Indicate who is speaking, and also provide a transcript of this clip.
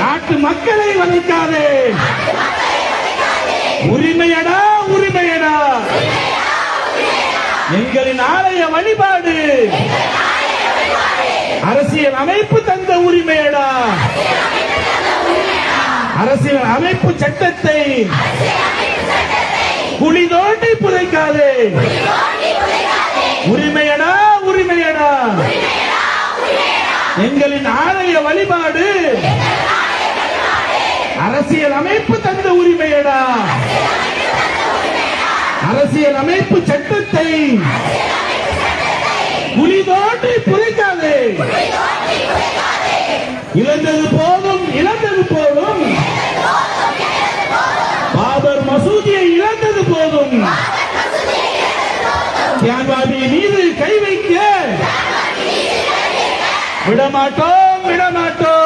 Speaker 1: நாட்டு மக்களை வதைக்காதே. உரிமையடா உரிமையடா எங்களின் ஆலய வழிபாடு அரசியல் அமைப்பு தந்த உரிமையடா. அரசியல் அமைப்பு சட்டத்தை குழி தோண்டி புதைக்காதே. உரிமையடா உரிமையடா எங்களின் ஆலய வழிபாடு அரசியல் அமைப்பு தந்த உரிமையடா. அரசியல் அமைப்பு சட்டத்தை குழி தோண்டி புதைக்காதே. இழந்தது போதும் இழந்தது போதும். பாபர் மசூதியை இழந்தது போதும். தியான்வாதி மீது கை வைக்க விடமாட்டோம்